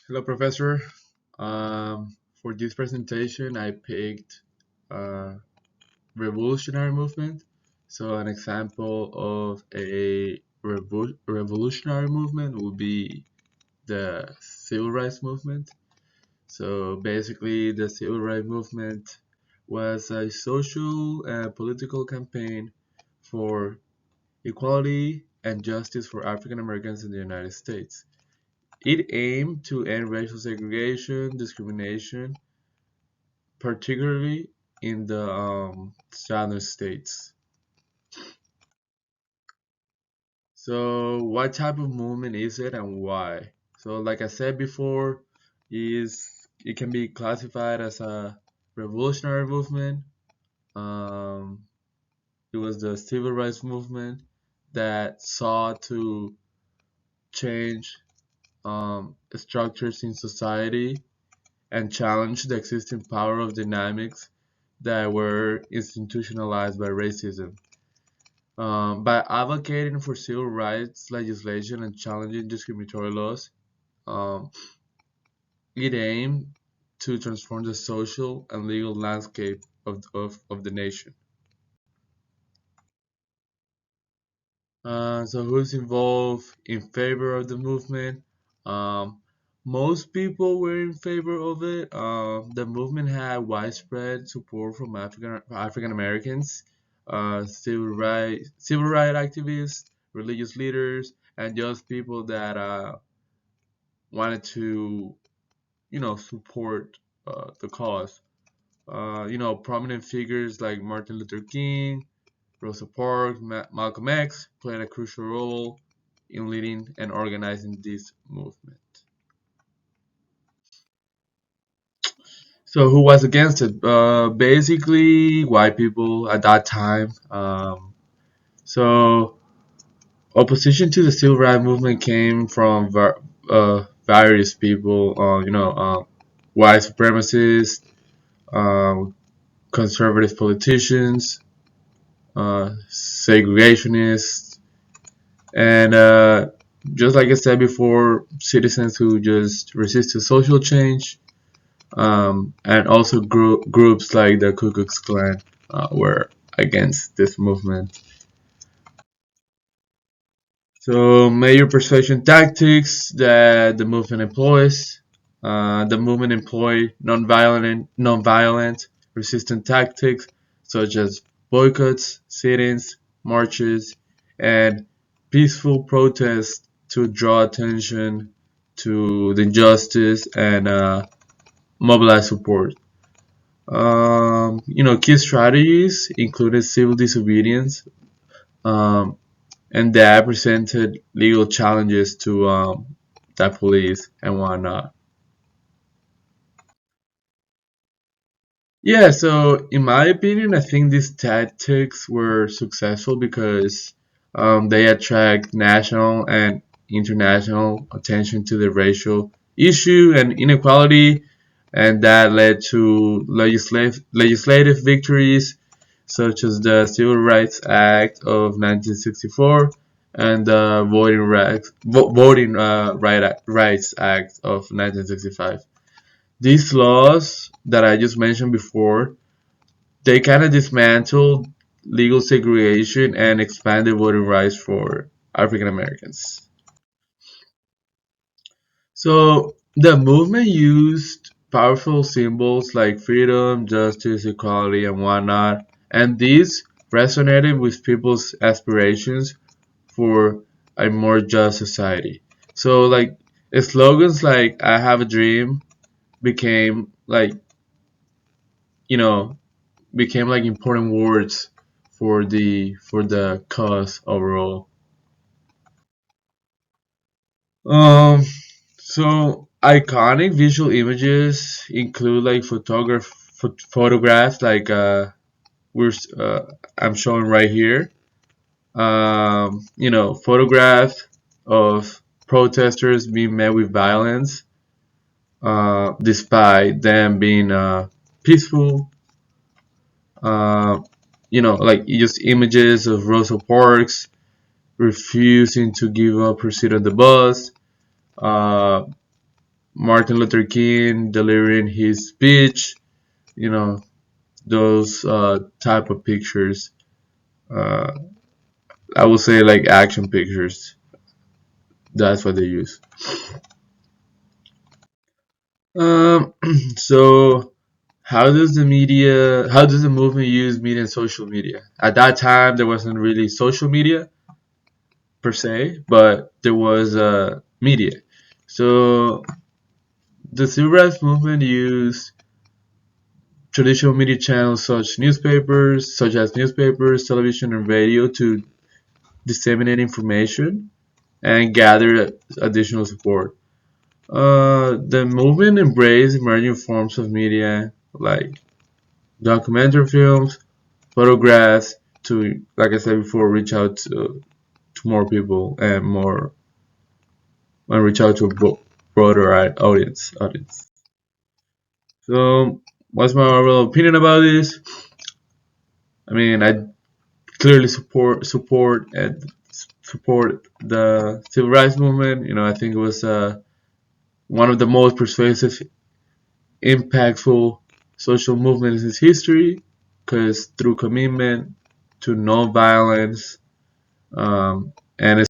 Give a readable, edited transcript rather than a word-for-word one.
Hello, Professor. For this presentation, I picked revolutionary movement. So, an example of a revolutionary movement would be the civil rights movement. So, basically, the civil rights movement was a social and political campaign for equality and justice for African Americans in the United States. It aimed to end racial segregation, discrimination, particularly in the southern states. So, what type of movement is it and why? So, like I said before, is it can be classified as a revolutionary movement. Um, it was the civil rights movement that sought to change structures in society and challenge the existing power of dynamics that were institutionalized by racism. By advocating for civil rights legislation and challenging discriminatory laws, um, it aimed to transform the social and legal landscape of the nation. So, who's involved in favor of the movement? Um, Most people were in favor of it. The movement had widespread support from African Americans, civil right activists, religious leaders, and just people that wanted to, support the cause. Prominent figures like Martin Luther King, Rosa Parks, Malcolm X played a crucial role in leading and organizing this movement. So who was against it? Basically, white people at that time. So opposition to the civil rights movement came from various people. White supremacists, um, conservative politicians, segregationists, and just like I said before, citizens who just resisted social change, and also groups like the Ku Klux Klan were against this movement. So, major persuasion tactics that the movement employs. The movement employed nonviolent resistance tactics such as boycotts, sit-ins, marches, and peaceful protests to draw attention to the injustice and mobilize support. Key strategies included civil disobedience, um, and that presented legal challenges to the police and whatnot. Yeah, so in my opinion, I think these tactics were successful because they attract national and international attention to the racial issue and inequality, and that led to legislative victories such as the Civil Rights Act of 1964 and the Rights Act of 1965. These laws that I just mentioned before, they kind of dismantled legal segregation and expanded voting rights for African Americans. So the movement used powerful symbols like freedom, justice, equality, and whatnot, and these resonated with people's aspirations for a more just society. So like slogans like "I have a dream" became like you know became like important words for the cause overall. Um, so iconic visual images include like photographs like we're I'm showing right here. Photographs of protesters being met with violence, despite them being peaceful. Uh, like just images of Rosa Parks refusing to give up her seat on the bus, uh, Martin Luther King delivering his speech, you know, those type of pictures. Uh, I would say like action pictures. That's what they use. Um, so how does the movement use media and social media? At that time, there wasn't really social media per se, but there was media. So the civil rights movement used traditional media channels such as newspapers, television, and radio to disseminate information and gather additional support. The movement embraced emerging forms of media like documentary films, photographs to, like I said before, reach out to more people and reach out to a broader audience. So, what's my overall opinion about this? I mean, I clearly support the civil rights movement. I think it was one of the most persuasive, impactful social movements in history, because through commitment to non-violence and